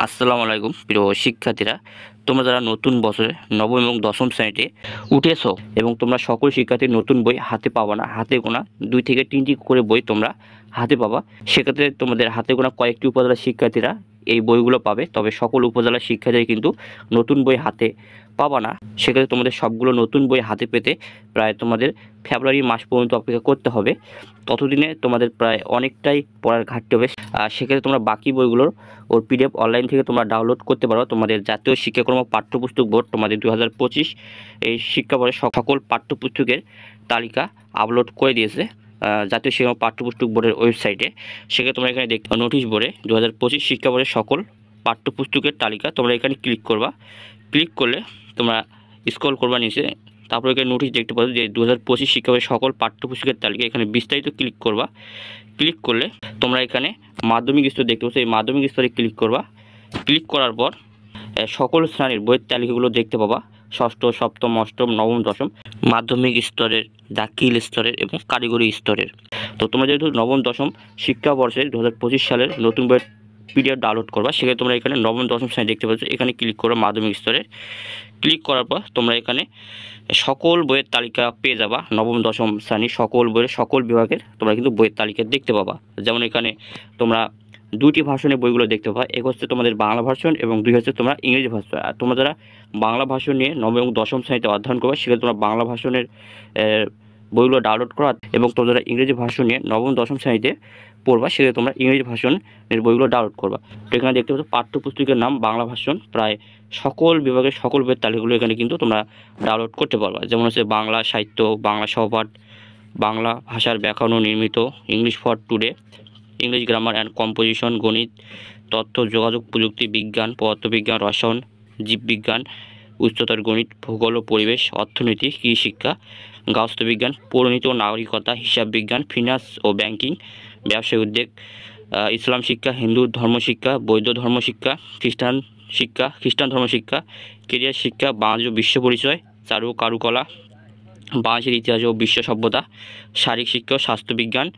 আসসালামু আলাইকুম প্রিয় শিক্ষার্থীরা, তোমরা যারা নতুন বছরে নবম এবং দশম শ্রেণীতে উঠেছো এবং তোমরা সকল শিক্ষার্থীর নতুন বই হাতে পাবা না, হাতে গোনা 2 থেকে 3টি করে বই তোমরা হাতে পাবা। সেক্ষেত্রে তোমাদের হাতে গোনা কয়েকটি উপজেলার শিক্ষার্থীরা এই বইগুলো পাবে, তবে সকল উপজেলার শিক্ষার্থী কিন্তু নতুন বই হাতে পাবা না। সেক্ষেত্রে তোমাদের সবগুলো নতুন বই হাতে পেতে প্রায় তোমাদের ফেব্রুয়ারি মাস পর্যন্ত অপেক্ষা করতে হবে। ততদিনে তোমাদের প্রায় অনেকটাই পড়ার ঘাটতি হবে। সেক্ষেত্রে তোমরা বাকি বইগুলোর পিডিএফ অনলাইন থেকে তোমরা ডাউনলোড করতে পারো। তোমাদের জাতীয় শিক্ষাক্রম পাঠ্যপুস্তক বোর্ড তোমাদের 2025 এই শিক্ষাবর্ষের সকল পাঠ্যপুস্তকের তালিকা আপলোড করে দিয়েছে জাতীয় শিক্ষা পাঠ্যপুস্তক বোর্ডের ওয়েবসাইটে। সেক্ষেত্রে তোমরা এখানে দেখতে নোটিশ বোর্ডে 2025 শিক্ষাবর্ষের সকল পাঠ্যপুস্তকের তালিকা তোমরা এখানে ক্লিক করবা। ক্লিক করলে তোমরা স্ক্রল করবা নিচে, তারপরে এখানে নোটিশ দেখতে পাচ্ছ যে 2025 শিক্ষাবর্ষের সকল পাঠ্যপুস্তকের তালিকা, এখানে বিস্তারিত ক্লিক করবা। ক্লিক করলে তোমরা এখানে মাধ্যমিক স্তর দেখতে পাচ্ছ, এই মাধ্যমিক স্তরে ক্লিক করবা। ক্লিক করার পর সকল শ্রেণীর বইয়ের তালিকাগুলো দেখতে পাবা, ষষ্ঠ, সপ্তম, অষ্টম, নবম, দশম, মাধ্যমিক স্তরের, দাখিল স্তরের এবং কারিগরি স্তরের। তো তোমরা যেহেতু নবম দশম শিক্ষাবর্ষে 2025 সালের নতুন বইয়ের পিডিএফ ডাউনলোড করবা, সেখানে তোমরা এখানে নবম দশম শ্রেণী দেখতে পাচ্ছ, এখানে ক্লিক করো মাধ্যমিক স্তরে। ক্লিক করার পর তোমরা এখানে সকল বইয়ের তালিকা পেয়ে যাবা। নবম দশম শ্রেণী সকল বইয়ের সকল বিভাগের তোমরা কিন্তু বইয়ের তালিকা দেখতে পাবা। যেমন এখানে তোমরা 2টি ভার্সনের বইগুলো দেখতে পাবা, এক হচ্ছে তোমাদের বাংলা ভার্সন এবং 2 হচ্ছে তোমরা ইংরেজি ভার্সন। আর তোমরা যারা বাংলা ভার্সন নিয়ে নবম এবং দশম শ্রেণীতে অধ্যয়ন করবে, সেক্ষেত্রে তোমরা বাংলা ভার্সনের বইগুলো ডাউনলোড করা, এবং তোমরা যারা ইংরেজি ভার্সন নিয়ে নবম দশম শ্রেণীতে পড়বা, সেক্ষেত্রে তোমরা ইংরেজি ভার্সনের বইগুলো ডাউনলোড করবা। তো এখানে দেখতে পাচ্ছ পাঠ্যপুস্তকের নাম বাংলা ভার্সন, প্রায় সকল বিভাগের সকল বইয়ের তালিকাগুলো এখানে কিন্তু তোমরা ডাউনলোড করতে পারবা। যেমন হচ্ছে বাংলা সাহিত্য, বাংলা সহপাঠ, বাংলা ভাষার ব্যাকরণ ও নির্মিত, English for today, English grammar and composition, গণিত, তথ্য যোগাযোগ প্রযুক্তি, বিজ্ঞান, পদার্থবিজ্ঞান, রসায়ন, জীববিজ্ঞান, উচ্চতর গণিত, ভূগোল ও পরিবেশ, অর্থনীতি, কৃষিশিক্ষা, গার্হস্থ্যবিজ্ঞান, পরিণীতি ও নাগরিকতা, হিসাব বিজ্ঞান, ফিনান্স ও ব্যাংকিং, ব্যবসায় উদ্যোগ, ইসলাম শিক্ষা, হিন্দু ধর্মশিক্ষা, বৌদ্ধ ধর্মশিক্ষা, খ্রিস্টান ধর্মশিক্ষা, কেরিয়ার শিক্ষা, বাংলাদেশ ও বিশ্ব পরিচয়, চারু ও কারুকলা, বাংলাদেশের ইতিহাস ও বিশ্ব সভ্যতা, শারীরিক শিক্ষা, স্বাস্থ্যবিজ্ঞান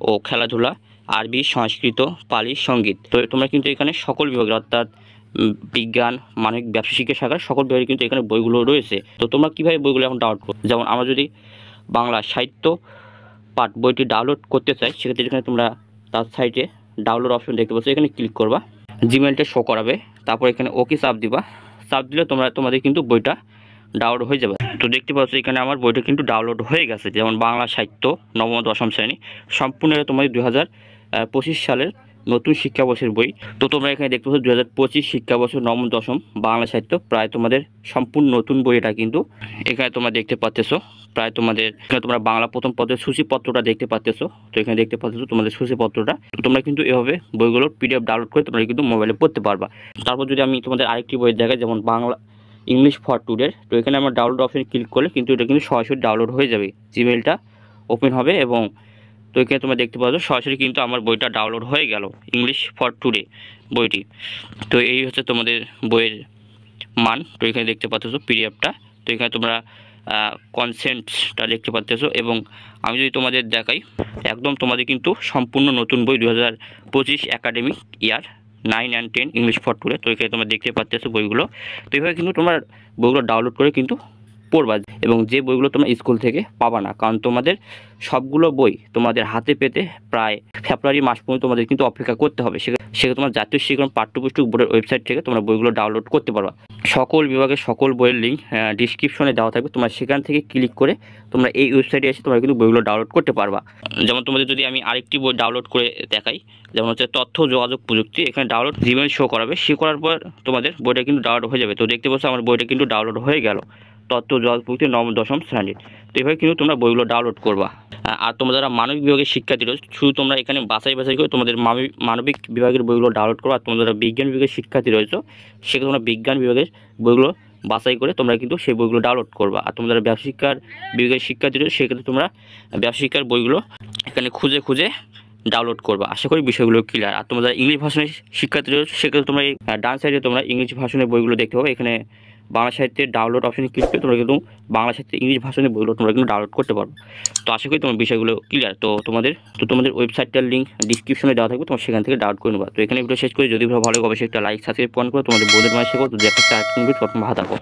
ও খেলাধুলা, আরবি, সংস্কৃত, পালি, সঙ্গীত। তো তোমরা কিন্তু এখানে সকল বিভাগের, অর্থাৎ বিজ্ঞান, মানবিক, ব্যবসা শিক্ষা শাখার সকল বিভাগে কিন্তু এখানে বইগুলো রয়েছে। তো তোমরা কীভাবে বইগুলো এখন ডাউনলোড করো? যেমন আমরা যদি বাংলা সাহিত্য পাঠ বইটি ডাউনলোড করতে চাই, সেক্ষেত্রে এখানে তোমরা তার সাইটে ডাউনলোড অপশন দেখতে পাচ্ছ, এখানে ক্লিক করবা, জিমেলটা শো করাবে, তারপর এখানে ওকে চাপ দিবা। চাপ দিলে তোমাদের কিন্তু বইটা ডাউনলোড হয়ে যাবে। তো দেখতে পাচ্ছ এখানে আমার বইটা কিন্তু ডাউনলোড হয়ে গেছে। যেমন বাংলা সাহিত্য নবম দশম শ্রেণী সম্পূর্ণ তোমাদের 2025 সালের নতুন শিক্ষাবর্ষের বই। তো তোমরা এখানে দেখতে পাচ্ছ 2025 শিক্ষাবর্ষ নবম দশম বাংলা সাহিত্য, প্রায় তোমাদের সম্পূর্ণ নতুন বই এটা কিন্তু এখানে তোমরা দেখতে পাচ্ছ। প্রায় তোমাদের এখানে তোমরা বাংলা প্রথম পত্রের সূচিপত্রটা দেখতে পাচ্ছ। তো এখানে দেখতে পাচ্ছ তোমাদের সূচিপত্রটা। তো তোমরা কিন্তু এভাবে বইগুলোর পিডিএফ ডাউনলোড করে তোমরা কিন্তু মোবাইলে পড়তে পারবা। তারপর যদি আমি তোমাদের আরেকটি বই দেখাই, যেমন বাংলা ইংলিশ ফর টুডে, তো এখানে আমরা ডাউনলোড অপশনে ক্লিক করলে কিন্তু এটা কিন্তু সরাসরি ডাউনলোড হয়ে যাবে, জিমেলটা ওপেন হবে, এবং তো এখানে তোমরা দেখতে পাচ্ছ সরাসরি কিন্তু আমার বইটা ডাউনলোড হয়ে গেল, ইংলিশ ফর টুডে বইটি। তো এই হচ্ছে তোমাদের বইয়ের মান। তো এখানে দেখতে পাচ্ছ পিডিএফটা। তো এখানে তোমরা কনসেন্টটা দেখতে পাচ্ছ, এবং আমি যদি তোমাদের দেখাই, একদম তোমাদের কিন্তু সম্পূর্ণ নতুন বই 2025 academic year 9 and 10 English for today. তো এখানে তোমরা দেখতে পাচ্ছ বইগুলো। তো এইভাবে কিন্তু তোমরা বইগুলো ডাউনলোড করে কিন্তু পড়বা, এবং যে বইগুলো তোমরা স্কুল থেকে পাবা না, কারণ তোমাদের সবগুলো বই তোমাদের হাতে পেতে প্রায় ফেব্রুয়ারি মাস পর্যন্ত তোমাদের কিন্তু অপেক্ষা করতে হবে। সেক্ষেত্রে তোমার জাতীয় শিক্ষাক্রম পাঠ্যপুস্তক বোর্ডের ওয়েবসাইট থেকে তোমরা বইগুলো ডাউনলোড করতে পারবা। সকল বিভাগের সকল বইয়ের লিঙ্ক ডিসক্রিপশনে দেওয়া থাকবে, তোমরা সেখান থেকে ক্লিক করে তোমরা এই ওয়েবসাইটে এসে তোমরা কিন্তু বইগুলো ডাউনলোড করতে পারবা। যেমন তোমাদের যদি আমি আরেকটি বই ডাউনলোড করে দেখাই, যেমন হচ্ছে তথ্য যোগাযোগ প্রযুক্তি, এখানে ডাউনলোড জিমেল শো করাবে, শো করার পর তোমাদের বইটা কিন্তু ডাউনলোড হয়ে যাবে। তো দেখতে পাচ্ছ আমার বইটা কিন্তু ডাউনলোড হয়ে গেল, তথ্য যোগাযোগ প্রযুক্তি নবম দশম শ্রেণীর। তো এইভাবে কিন্তু তোমরা বইগুলো ডাউনলোড করবা। আর তোমরা যারা মানবিক বিভাগের শিক্ষার্থী রয়েছে, শুধু তোমরা এখানে বাছাই করে তোমাদের মানবিক বিভাগের বইগুলো ডাউনলোড করো। আর তোমরা যারা বিজ্ঞান বিভাগের শিক্ষার্থী রয়েছে, সেক্ষেত্রে তোমরা বিজ্ঞান বিভাগের বইগুলো বাছাই করে তোমরা কিন্তু সেই বইগুলো ডাউনলোড করবা। আর তোমরা যারা ব্যবসা শিক্ষার বিভাগের শিক্ষার্থী রয়েছে, সেক্ষেত্রে তোমরা ব্যবসা শিক্ষার বইগুলো এখানে খুঁজে ডাউনলোড করবা। আশা করি বিষয়গুলো ক্লিয়ার। আর তোমরা যারা ইংলিশ ভার্সনের শিক্ষার্থী রয়েছে সেক্ষেত্রে তোমরা এই ডান সাইডে তোমরা ইংলিশ ভার্সনের বইগুলো দেখতে পাবে। এখানে বাংলা সাহিত্যের ডাউনলোড অপশনে ক্লিক করে তোমরা কিন্তু বাংলা সাহিত্যের ইংলিশ ভার্সনের বইগুলো তোমরা কিন্তু ডাউনলোড করতে পারো। তো আশা করি তোমার বিষয়গুলো ক্লিয়ার। তো তোমাদের ওয়েবসাইটটার লিঙ্ক ডিসক্রিপশনে দেওয়া থাকবে, তোমরা সেখান থেকে ডাউনলোড করে নেবা। তো এখানে ভিডিও শেষ করে যদি ভালো লাগে অবশ্যই একটা লাইক সাবস্ক্রাইব করো, তোমাদের বন্ধুদের মাঝে শেখো। তো দেখা হচ্ছে আরেকটা ভিডিও, তখন ভালো থাকো।